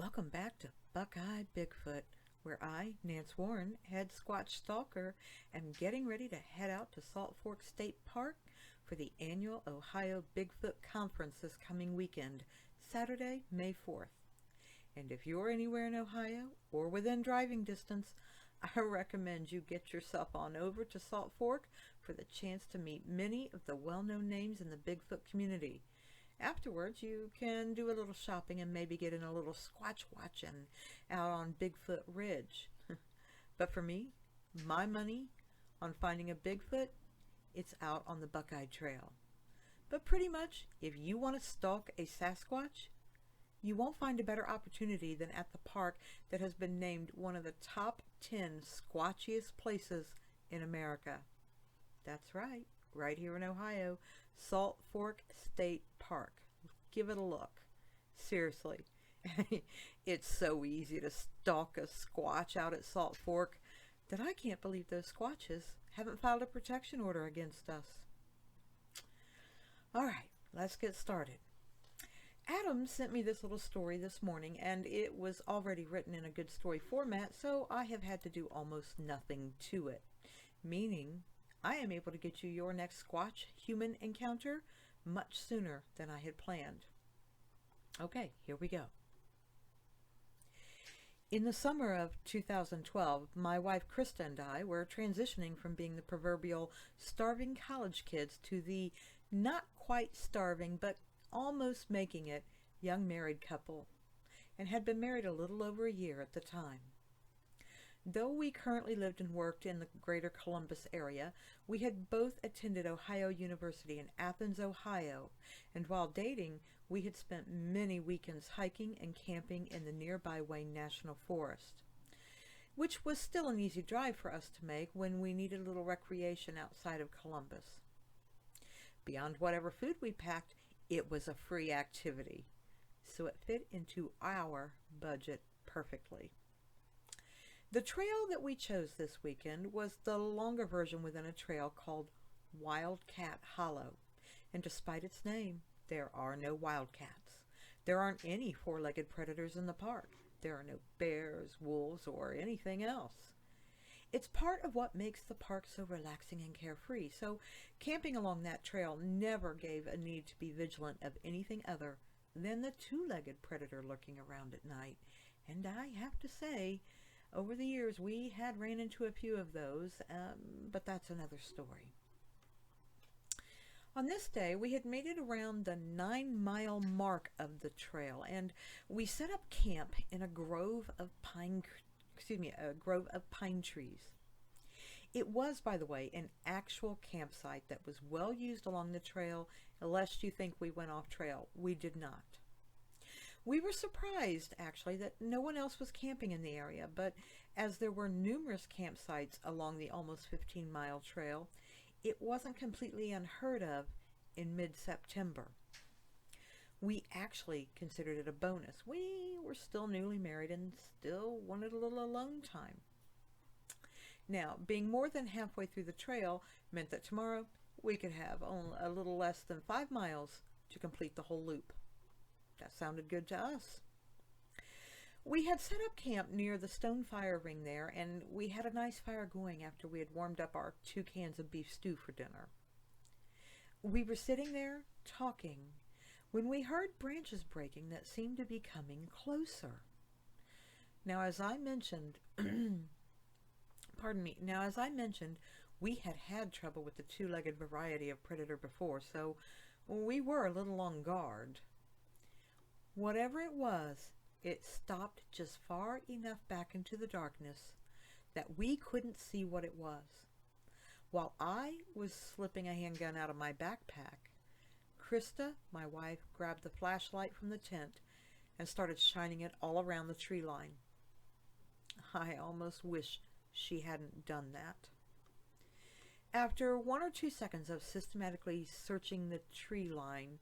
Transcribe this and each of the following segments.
Welcome back to Buckeye Bigfoot, where I, Nance Warren, head Squatch Stalker, am getting ready to head out to Salt Fork State Park for the annual Ohio Bigfoot Conference this coming weekend, Saturday, May 4th. And if you're anywhere in Ohio or within driving distance, I recommend you get yourself on over to Salt Fork for the chance to meet many of the well-known names in the Bigfoot community. Afterwards, you can do a little shopping and maybe get in a little squatch watching out on Bigfoot Ridge. But for me, my money on finding a Bigfoot, it's out on the Buckeye Trail. But pretty much, if you want to stalk a Sasquatch, you won't find a better opportunity than at the park that has been named one of the top 10 squatchiest places in America. That's right here in Ohio, Salt Fork State Park. Give it a look. Seriously, it's so easy to stalk a squatch out at Salt Fork that I can't believe those squatches haven't filed a protection order against us. All right, let's get started. Adam sent me this little story this morning, and it was already written in a good story format, so I have had to do almost nothing to it, meaning I am able to get you your next Squatch human encounter much sooner than I had planned. Okay, here we go. In the summer of 2012, my wife Krista and I were transitioning from being the proverbial starving college kids to the not quite starving but almost making it young married couple, and had been married a little over a year at the time. Though we currently lived and worked in the greater Columbus area, we had both attended Ohio University in Athens, Ohio, and while dating, we had spent many weekends hiking and camping in the nearby Wayne National Forest, which was still an easy drive for us to make when we needed a little recreation outside of Columbus. Beyond whatever food we packed, it was a free activity, so it fit into our budget perfectly. The trail that we chose this weekend was the longer version within a trail called Wildcat Hollow, and despite its name, there are no wildcats. There aren't any four-legged predators in the park. There are no bears, wolves, or anything else. It's part of what makes the park so relaxing and carefree, so camping along that trail never gave a need to be vigilant of anything other than the two-legged predator lurking around at night. And I have to say, over the years we had ran into a few of those, but that's another story. On this day, we had made it around the 9-mile mark of the trail, and we set up camp in a grove of pine trees. It was, by the way, an actual campsite that was well used along the trail, lest you think we went off trail. We did not. We were surprised, actually, that no one else was camping in the area, but as there were numerous campsites along the almost 15-mile trail, it wasn't completely unheard of in mid-September. We actually considered it a bonus. We were still newly married and still wanted a little alone time. Now, being more than halfway through the trail meant that tomorrow we could have only a little less than 5 miles to complete the whole loop. That sounded good to us. We had set up camp near the stone fire ring there, and we had a nice fire going after we had warmed up our 2 cans of beef stew for dinner. We were sitting there talking when we heard branches breaking that seemed to be coming closer. Now, as I mentioned, we had trouble with the two-legged variety of predator before, so we were a little on guard. Whatever it was, it stopped just far enough back into the darkness that we couldn't see what it was. While I was slipping a handgun out of my backpack, Krista, my wife, grabbed the flashlight from the tent and started shining it all around the tree line. I almost wish she hadn't done that. After 1 or 2 seconds of systematically searching the tree line,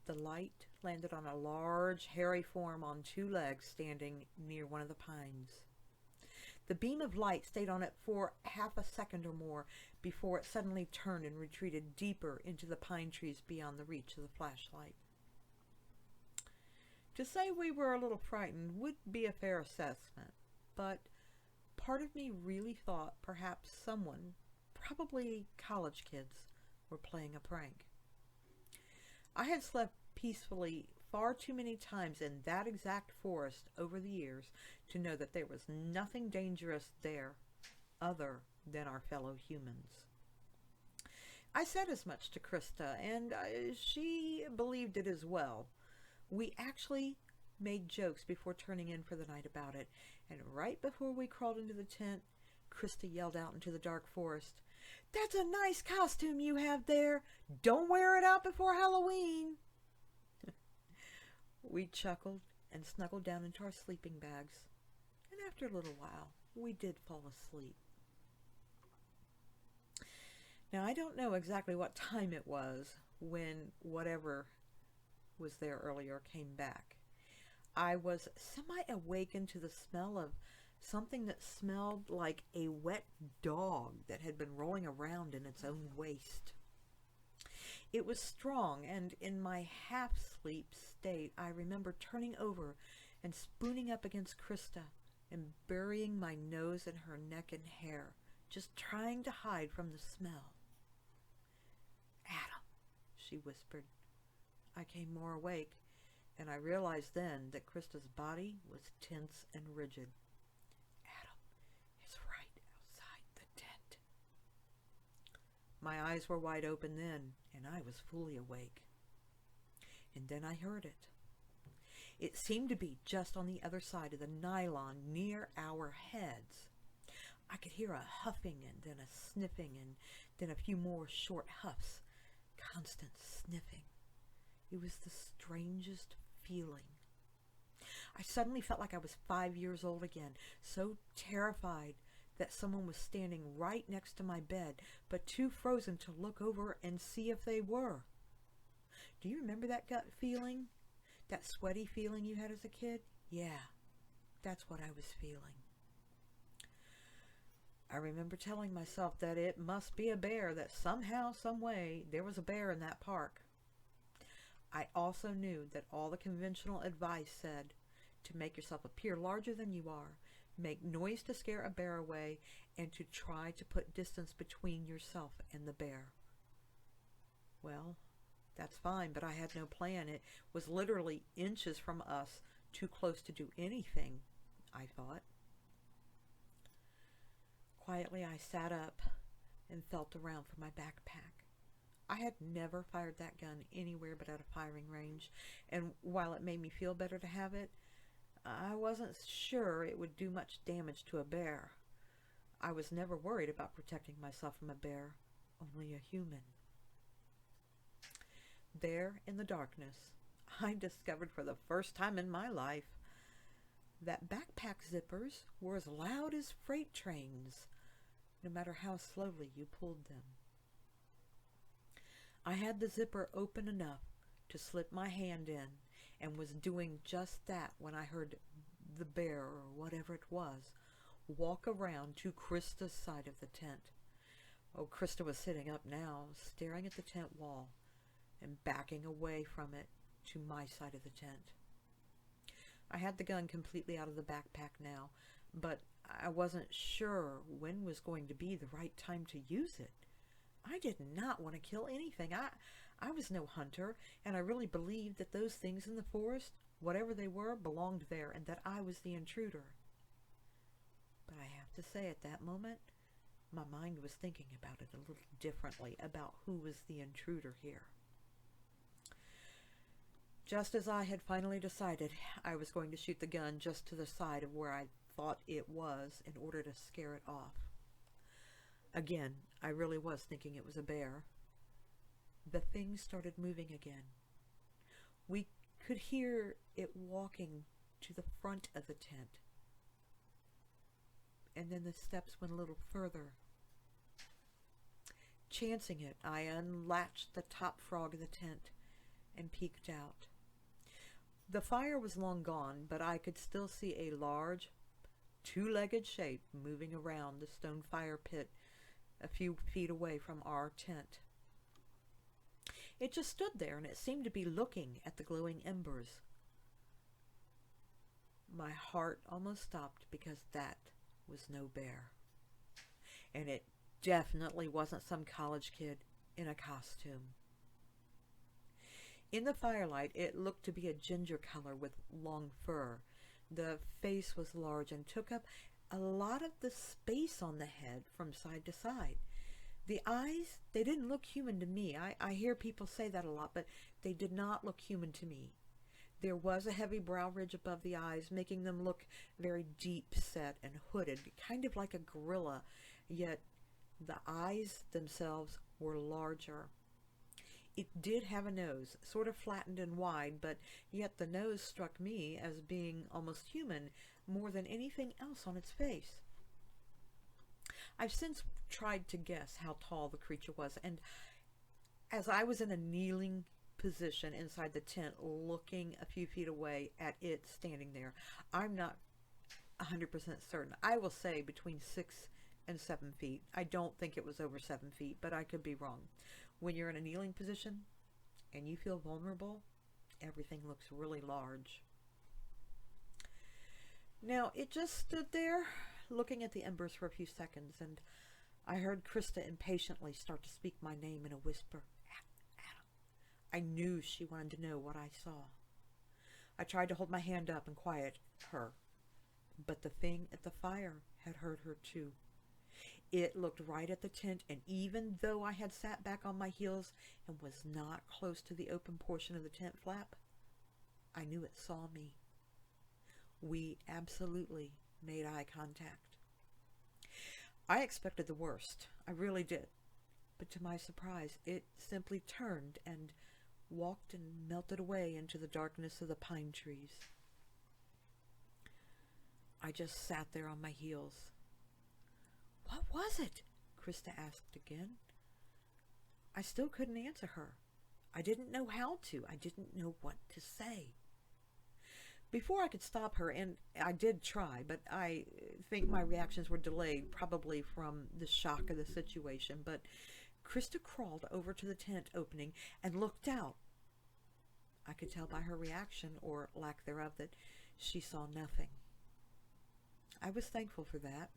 the light landed on a large, hairy form on 2 legs standing near one of the pines. The beam of light stayed on it for half a second or more before it suddenly turned and retreated deeper into the pine trees beyond the reach of the flashlight. To say we were a little frightened would be a fair assessment, but part of me really thought perhaps someone, probably college kids, were playing a prank. I had slept peacefully far too many times in that exact forest over the years to know that there was nothing dangerous there other than our fellow humans. I said as much to Krista, and she believed it as well. We actually made jokes before turning in for the night about it, and right before we crawled into the tent, Krista yelled out into the dark forest, "That's a nice costume you have there. Don't wear it out before Halloween." We chuckled and snuggled down into our sleeping bags, and after a little while, we did fall asleep. Now, I don't know exactly what time it was when whatever was there earlier came back. I was semi-awakened to the smell of something that smelled like a wet dog that had been rolling around in its own waste. It was strong, and in my half-sleep state, I remember turning over and spooning up against Krista and burying my nose in her neck and hair, just trying to hide from the smell. "Adam," she whispered. I came more awake, and I realized then that Krista's body was tense and rigid. "Adam is right outside the tent." My eyes were wide open then, and I was fully awake. And then I heard it. It seemed to be just on the other side of the nylon near our heads. I could hear a huffing and then a sniffing and then a few more short huffs. Constant sniffing. It was the strangest feeling. I suddenly felt like I was 5 years old again, so terrified that someone was standing right next to my bed, but too frozen to look over and see if they were. Do you remember that gut feeling? That sweaty feeling you had as a kid? Yeah, that's what I was feeling. I remember telling myself that it must be a bear, that somehow, some way, there was a bear in that park. I also knew that all the conventional advice said to make yourself appear larger than you are, make noise to scare a bear away, and to try to put distance between yourself and the bear. Well, that's fine, but I had no plan. It was literally inches from us, too close to do anything, I thought. Quietly, I sat up and felt around for my backpack. I had never fired that gun anywhere but at a firing range, and while it made me feel better to have it, I wasn't sure it would do much damage to a bear. I was never worried about protecting myself from a bear, only a human. There in the darkness, I discovered for the first time in my life that backpack zippers were as loud as freight trains, no matter how slowly you pulled them. I had the zipper open enough to slip my hand in, and was doing just that when I heard the bear, or whatever it was, walk around to Krista's side of the tent. Oh, Krista was sitting up now, staring at the tent wall, and backing away from it to my side of the tent. I had the gun completely out of the backpack now, but I wasn't sure when was going to be the right time to use it. I did not want to kill anything. I was no hunter, and I really believed that those things in the forest, whatever they were, belonged there, and that I was the intruder. But I have to say, at that moment, my mind was thinking about it a little differently, about who was the intruder here. Just as I had finally decided, I was going to shoot the gun just to the side of where I thought it was in order to scare it off. Again, I really was thinking it was a bear. The thing started moving again. We could hear it walking to the front of the tent. And then the steps went a little further. Chancing it, I unlatched the top frog of the tent and peeked out. The fire was long gone, but I could still see a large, two-legged shape moving around the stone fire pit a few feet away from our tent. It just stood there, and it seemed to be looking at the glowing embers. My heart almost stopped because that was no bear. And it definitely wasn't some college kid in a costume. In the firelight, it looked to be a ginger color with long fur. The face was large and took up a lot of the space on the head from side to side. The eyes, they didn't look human to me. I hear people say that a lot, but they did not look human to me. There was a heavy brow ridge above the eyes, making them look very deep set and hooded, kind of like a gorilla, yet the eyes themselves were larger. It did have a nose, sort of flattened and wide, but yet the nose struck me as being almost human more than anything else on its face. I've since tried to guess how tall the creature was, and as I was in a kneeling position inside the tent looking a few feet away at it standing there, I'm not 100% certain. I will say between 6 and 7 feet. I don't think it was over 7 feet, but I could be wrong. When you're in a kneeling position and you feel vulnerable, everything looks really large. Now, it just stood there looking at the embers for a few seconds, and I heard Krista impatiently start to speak my name in a whisper. Adam. I knew she wanted to know what I saw. I tried to hold my hand up and quiet her, but the thing at the fire had heard her too. It looked right at the tent, and even though I had sat back on my heels and was not close to the open portion of the tent flap, I knew it saw me. We absolutely made eye contact. I expected the worst. I really did. But to my surprise, it simply turned and walked and melted away into the darkness of the pine trees. I just sat there on my heels. What was it? Krista asked again. I still couldn't answer her. I didn't know how to. I didn't know what to say. Before I could stop her, and I did try, but I think my reactions were delayed, probably from the shock of the situation, but Krista crawled over to the tent opening and looked out. I could tell by her reaction, or lack thereof, that she saw nothing. I was thankful for that.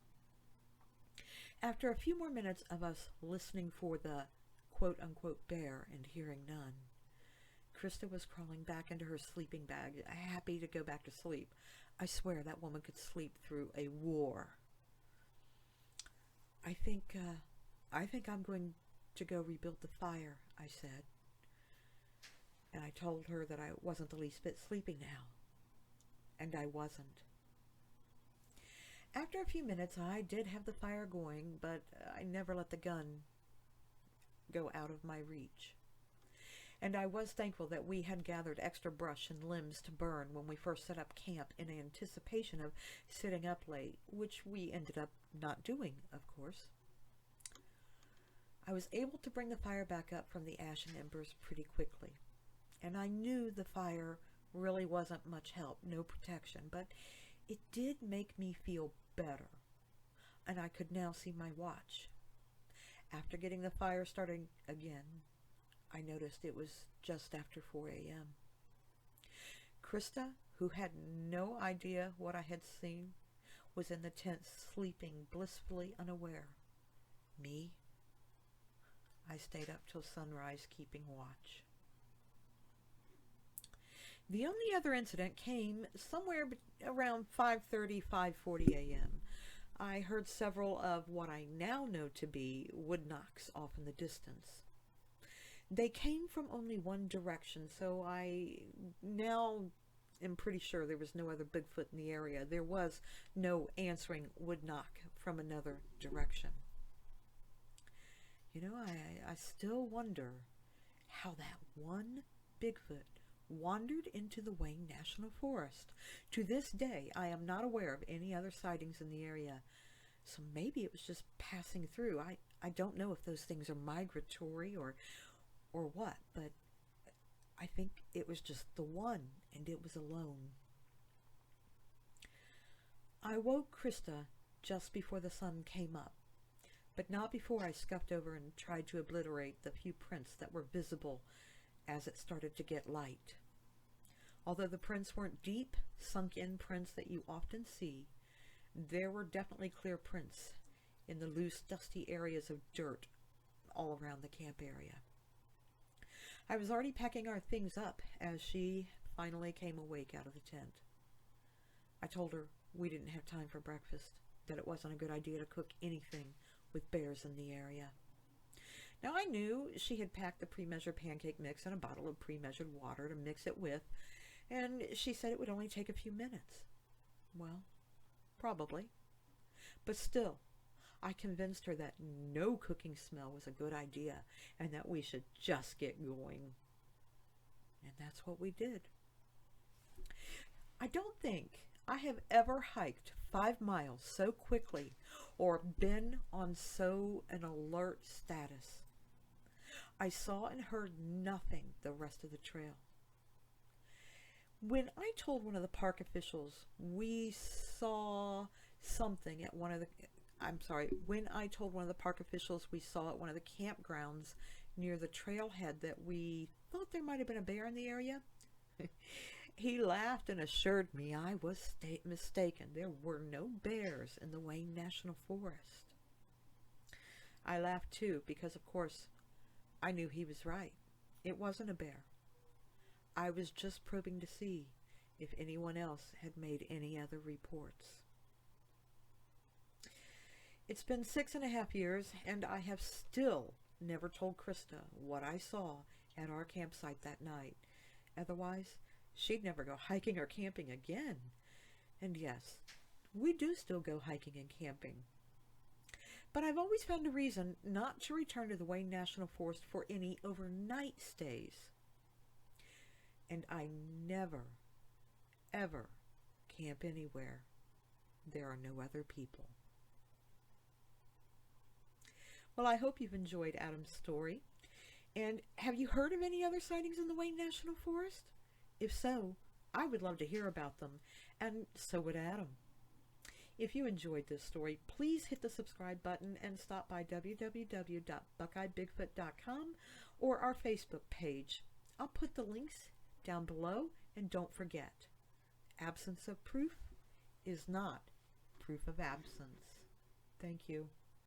After a few more minutes of us listening for the quote-unquote bear and hearing none, Krista was crawling back into her sleeping bag, happy to go back to sleep. I swear that woman could sleep through a war. I think I'm going to go rebuild the fire, I said. And I told her that I wasn't the least bit sleepy now. And I wasn't. After a few minutes, I did have the fire going, but I never let the gun go out of my reach. And I was thankful that we had gathered extra brush and limbs to burn when we first set up camp in anticipation of sitting up late, which we ended up not doing, of course. I was able to bring the fire back up from the ash and embers pretty quickly, and I knew the fire really wasn't much help, no protection, but it did make me feel better, and I could now see my watch. After getting the fire started again, I noticed it was just after 4 a.m. Krista, who had no idea what I had seen, was in the tent sleeping blissfully unaware. Me? I stayed up till sunrise keeping watch. The only other incident came somewhere around 5:30, 5:40 a.m. I heard several of what I now know to be wood knocks off in the distance. They came from only one direction, so I now am pretty sure there was no other Bigfoot in the area. There was no answering wood knock from another direction. You know, I still wonder how that one Bigfoot wandered into the Wayne National Forest. To this day, I am not aware of any other sightings in the area, so maybe it was just passing through. I don't know if those things are migratory or what, but I think it was just the one, and it was alone. I woke Krista just before the sun came up, but not before I scuffed over and tried to obliterate the few prints that were visible as it started to get light. Although the prints weren't deep, sunk-in prints that you often see, there were definitely clear prints in the loose, dusty areas of dirt all around the camp area. I was already packing our things up as she finally came awake out of the tent. I told her we didn't have time for breakfast, that it wasn't a good idea to cook anything with bears in the area. Now I knew she had packed the pre-measured pancake mix and a bottle of pre-measured water to mix it with, and she said it would only take a few minutes. Well, probably. But still, I convinced her that no cooking smell was a good idea and that we should just get going. And that's what we did. I don't think I have ever hiked 5 miles so quickly or been on so an alert status. I saw and heard nothing the rest of the trail. When I told one of the park officials we saw something at when I told one of the park officials we saw at one of the campgrounds near the trailhead that we thought there might have been a bear in the area, he laughed and assured me I was mistaken. There were no bears in the Wayne National Forest. I laughed too because, of course, I knew he was right. It wasn't a bear. I was just probing to see if anyone else had made any other reports. It's been 6.5 years, and I have still never told Krista what I saw at our campsite that night. Otherwise, she'd never go hiking or camping again. And yes, we do still go hiking and camping. But I've always found a reason not to return to the Wayne National Forest for any overnight stays. And I never, ever camp anywhere there are no other people. Well, I hope you've enjoyed Adam's story. And have you heard of any other sightings in the Wayne National Forest? If so, I would love to hear about them, and so would Adam. If you enjoyed this story, please hit the subscribe button and stop by www.buckeyebigfoot.com or our Facebook page. I'll put the links down below, and don't forget, absence of proof is not proof of absence. Thank you.